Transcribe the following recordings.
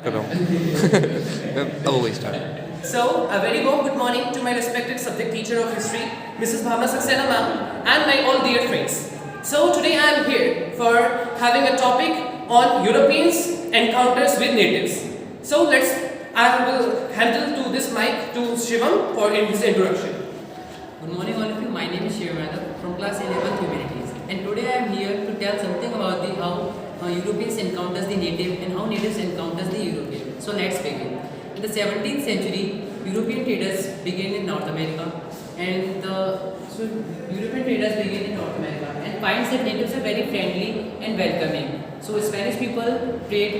कर रहा हूँ अब वही start So, a very warm good morning to my respected subject teacher of history, Mrs. Bhavna Saxena ma'am, and my all dear friends. So, today I am here for having a topic on Europeans' encounters with natives. So, I will handle to this mic to Shivam for his introduction. Good morning all of you. My name is Shivam Yadav from class 11 Humanities, and today I am here to tell something about how Europeans encounters the native and how natives encounters the European. So let's begin. In the 17th century, European traders began in North America, and finds that natives are very friendly and welcoming. So Spanish people trade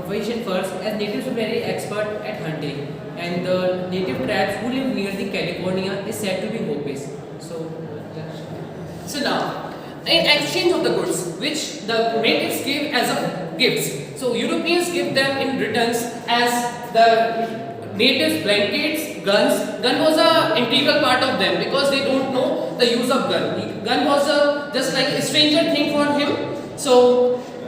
fish and furs, as natives were very expert at hunting, and the native tribes who live near the California is said to be Hopis. So now, in exchange of the goods which the natives give as a gifts, so Europeans give them in returns as the natives blankets, guns. Gun was a integral part of them because they don't know the use of gun. Gun was just like a stranger thing for him. So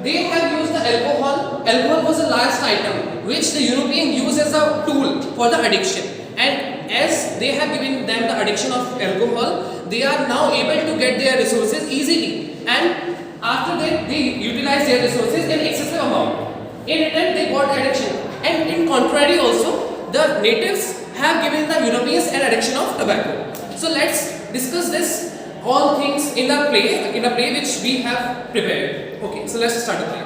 they have used the alcohol. Alcohol was the last item which the European used as a tool for the addiction. And as they have given them the addiction of alcohol, they are now able to get their resources easily. And after that, they utilize their resources in excessive amount. In return, they got addiction. And in contrary also, the natives have given the Europeans an addiction of tobacco. So let's discuss this all things in a play which we have prepared. Okay, so let's start the play.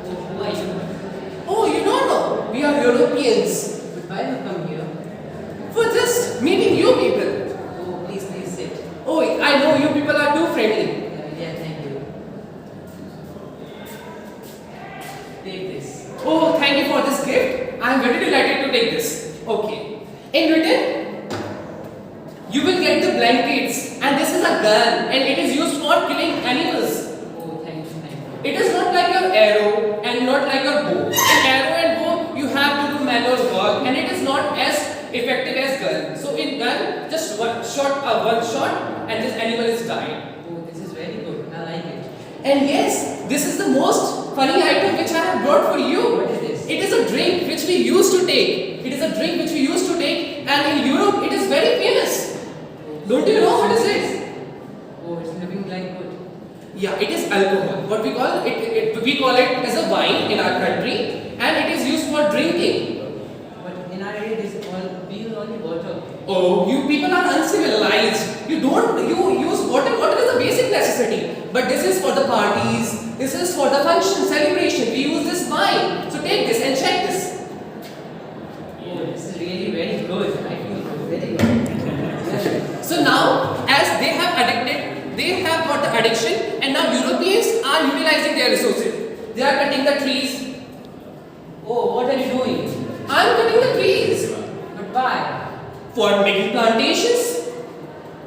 Who are you? Oh, you don't know? We are Europeans. But why you come here? For just meeting you people. Oh, please sit. Oh, I know you people are too friendly. Yeah, thank you. Take this. Oh, thank you for this gift. I am very delighted to take this. Okay. In return, you will get the blankets, and this is a gun, and it is used for killing animals. Oh, thank you. It is not like your arrow and not like your bow. In arrow and bow, you have to do manual work, and it is not as effective as gun. So in gun, just one shot, and this animal is died. Oh, this is very good. I like it. And yes, this is the most funny item which I have brought for you. What is this? It is a drink which we used to take. It is a drink which we used to take, and in Europe it is very famous. Don't you know what is it? Oh, it's looking like good. Yeah, it is alcohol. What we call it, we call it as a wine in our country, and it is used for drinking. But in our area, we use only water. Oh, you people are uncivilized. You use water. Water is a basic necessity. But this is for the parties. This is for the function, celebration. We use this wine. So take this and check this. Oh, this is really very good. I feel very good. So now, as they have got the addiction, and now Europeans are utilizing their resources. They are cutting the trees. Oh, what are you doing? I am cutting the trees But why? for making plantations.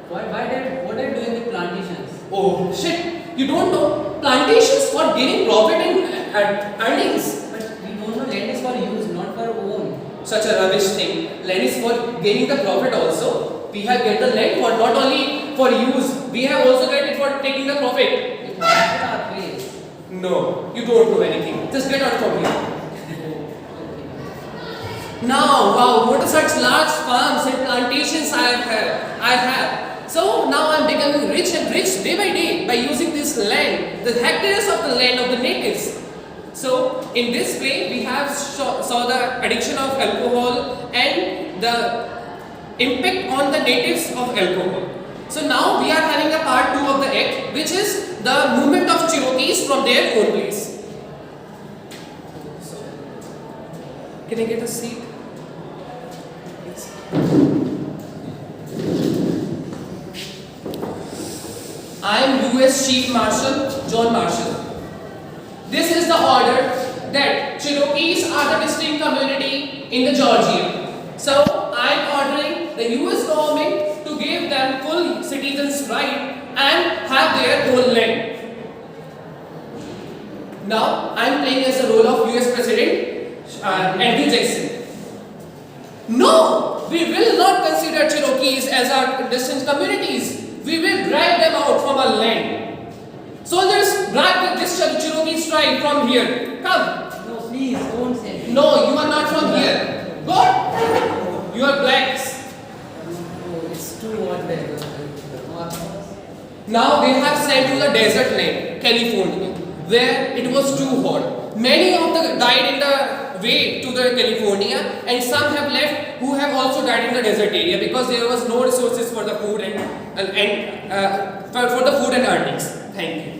What are you doing with plantations? Oh shit! You don't know plantations for gaining profit and earnings. But we don't know land is for use, not for own. Such a rubbish thing. Land is for gaining the profit also. We have get the land for not only for use. We have also get it for taking the profit. It harms to our place. No, you don't know anything. Just get out from here. Now, wow, what such large farms and plantations I have. So now I am becoming rich and rich day by day by using this land, the hectares of the land of the natives. So in this way, we have saw the addiction of alcohol and the impact on the natives of alcohol. So now we are having a part 2 of the act, which is the movement of Cherokees from their own place. Can I get a seat? I am US Chief Marshal John Marshall. This is the order that Cherokees are the distinct community in the Georgia. So I am ordering the US government to give them full citizens' right and have their own land. Now I am playing as the role of US President Andrew Jackson. No, we will not consider Cherokees as our distant communities. We will drive them out from our land. Soldiers, drive this please try from here. Come. No, please don't say. No, you are not from here. Go. You are blacks. No, it's too hot there. Now they have sent to the desert land, California, where it was too hot. Many of the died in the way to the California, and some have left who have also died in the desert area because there was no resources for the food and for the food and earnings. Thank you.